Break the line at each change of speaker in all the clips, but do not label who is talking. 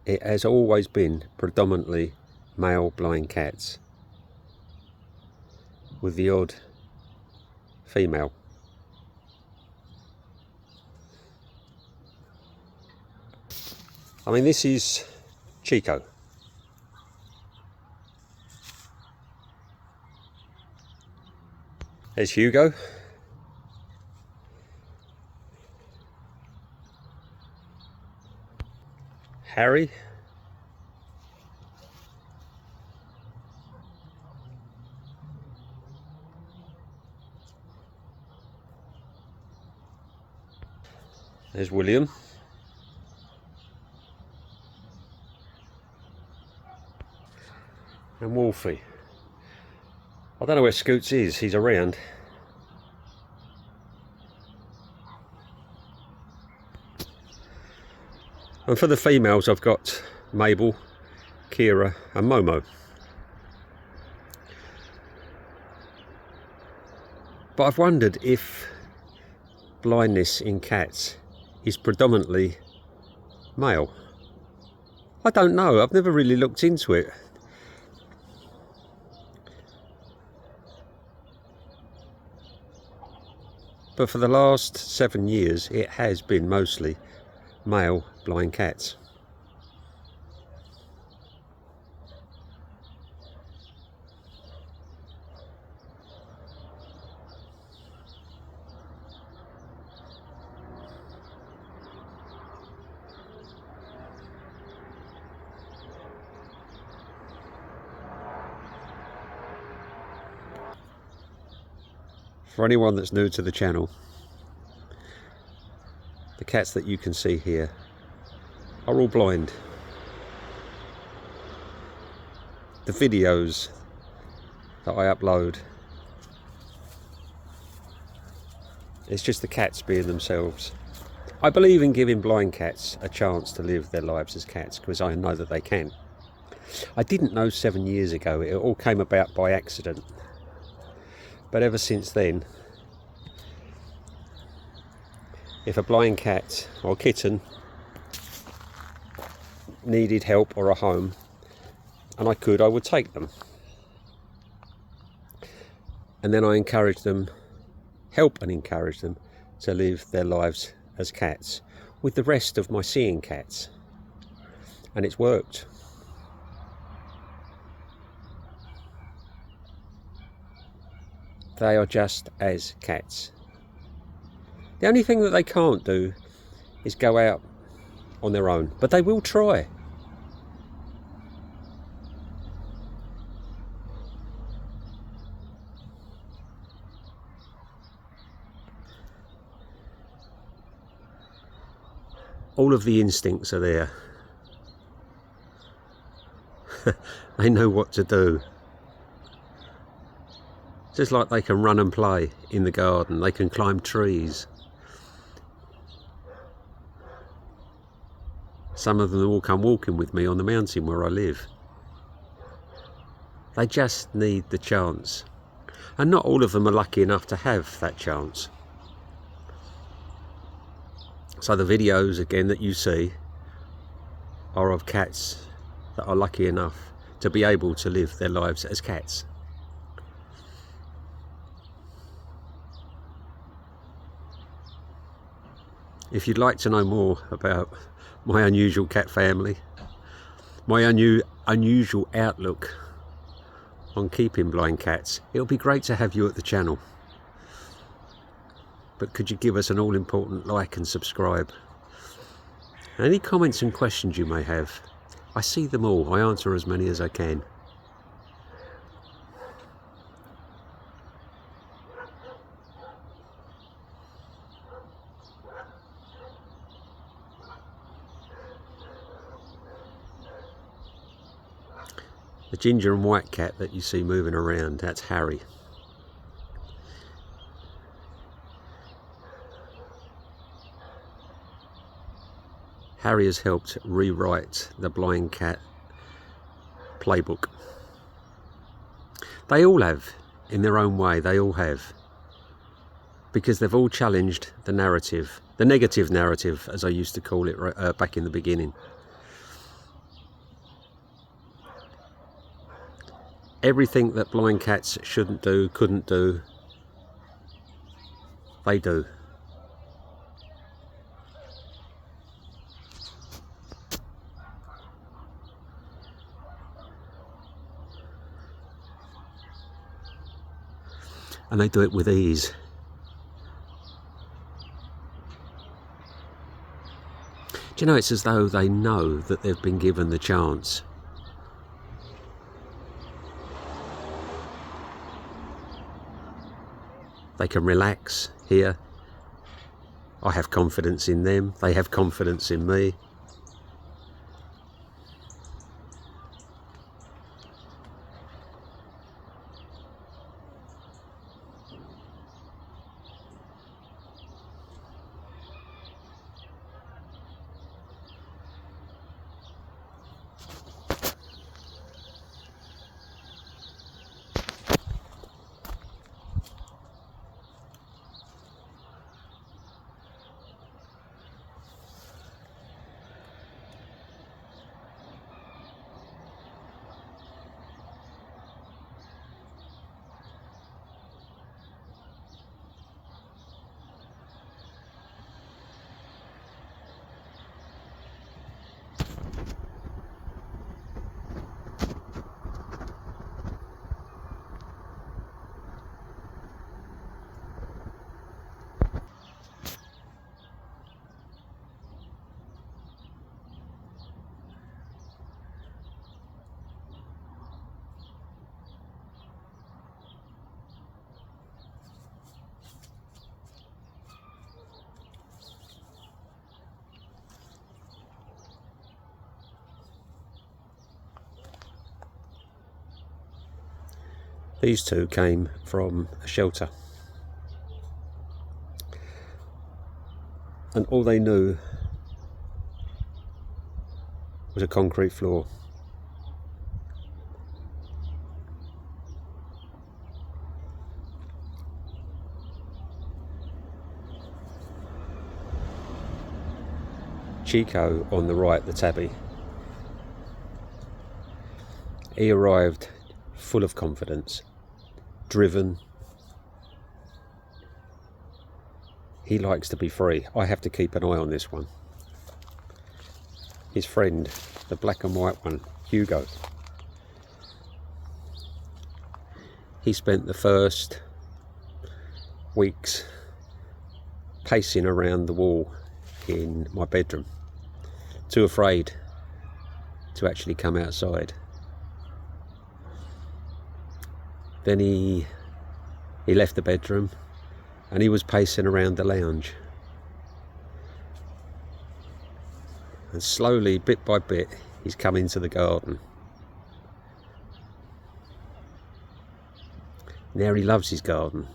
it has always been predominantly male blind cats, with the odd female. I mean, this is Chico. There's Hugo. Harry. There's William. And Wolfie. I don't know where Scoots is, he's around. And for the females I've got Mabel, Kira and Momo. But I've wondered if blindness in cats is predominantly male. I don't know, I've never really looked into it. But for the last 7 years it has been mostly male blind cats. For anyone that's new to the channel, the cats that you can see here are all blind. The videos that I upload, it's just the cats being themselves. I believe in giving blind cats a chance to live their lives as cats, because I know that they can. I didn't know 7 years ago, it all came about by accident. But ever since then, if a blind cat or kitten needed help or a home, and I would take them. And then I encourage them, help and encourage them to live their lives as cats with the rest of my seeing cats. And it's worked. They are just as cats. The only thing that they can't do is go out on their own, but they will try. All of the instincts are there. They know what to do. Just like they can run and play in the garden, they can climb trees. Some of them will come walking with me on the mountain where I live. They just need the chance. And not all of them are lucky enough to have that chance. So the videos again that you see are of cats that are lucky enough to be able to live their lives as cats. If you'd like to know more about my unusual cat family, my unusual outlook on keeping blind cats, it'll be great to have you at the channel. But could you give us an all-important like and subscribe? And any comments and questions you may have, I see them all. I answer as many as I can. The ginger and white cat that you see moving around, that's Harry. Harry has helped rewrite the blind cat playbook. They all have, in their own way, they all have. Because they've all challenged the narrative, the negative narrative, as I used to call it back in the beginning. Everything that blind cats shouldn't do, couldn't do, they do. And they do it with ease. Do you know, it's as though they know that they've been given the chance. They can relax here. I have confidence in them. They have confidence in me. These two came from a shelter, and all they knew was a concrete floor. Chico on the right, the tabby, he arrived full of confidence, driven. He likes to be free. I have to keep an eye on this one. His friend, the black and white one, Hugo, he spent the first weeks pacing around the wall in my bedroom, too afraid to actually come outside. Then he left the bedroom and he was pacing around the lounge. And slowly, bit by bit, he's come into the garden. Now he loves his garden.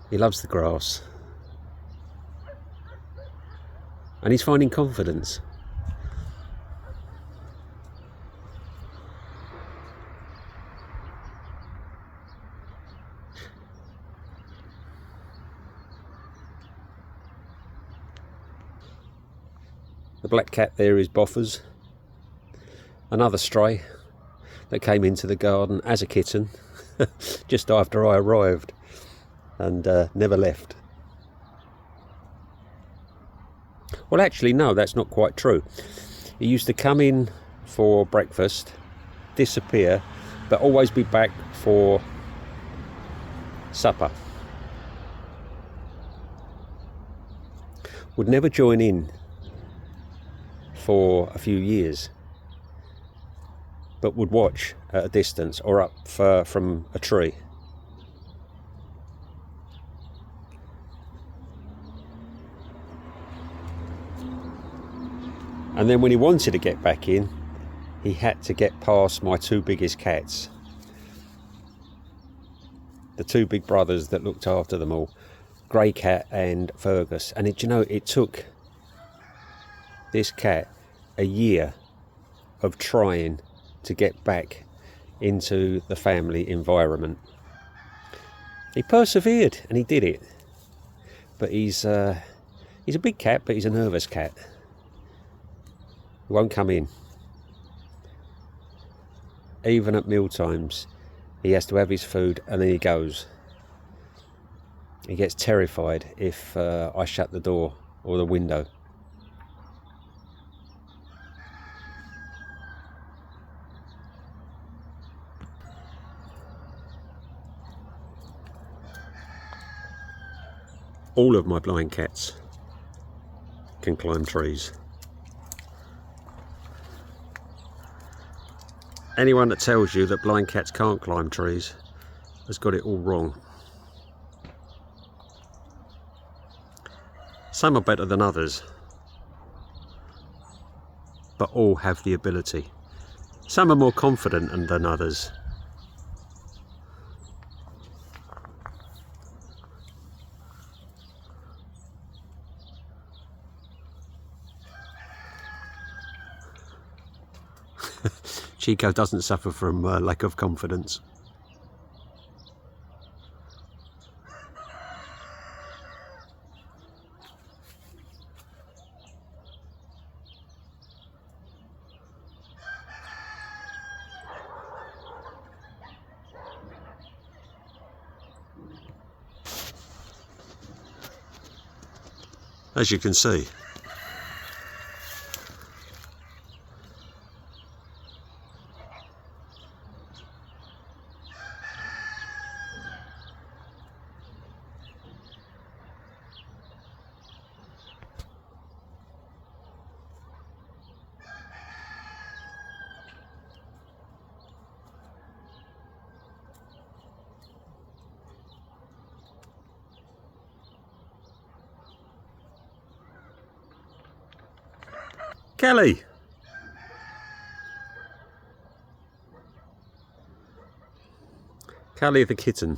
He loves the grass. And he's finding confidence. The black cat there is Bofers, another stray that came into the garden as a kitten just after I arrived and never left. Well, actually, no, that's not quite true. He used to come in for breakfast, disappear, but always be back for supper. Would never join in for a few years, but would watch at a distance or up from a tree. And then when he wanted to get back in, he had to get past my two biggest cats, the two big brothers that looked after them all, Grey Cat and Fergus. And it took this cat a year of trying to get back into the family environment. He persevered and he did it. But he's a big cat, but he's a nervous cat. He won't come in. even at meal times, he has to have his food and then he goes. He gets terrified if I shut the door or the window. All of my blind cats can climb trees. Anyone that tells you that blind cats can't climb trees has got it all wrong. Some are better than others, but all have the ability. Some are more confident than others. Chico doesn't suffer from lack of confidence. As you can see, Kelly! Kelly the kitten.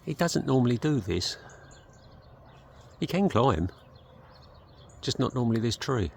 He doesn't normally do this. He can climb, just not normally this tree.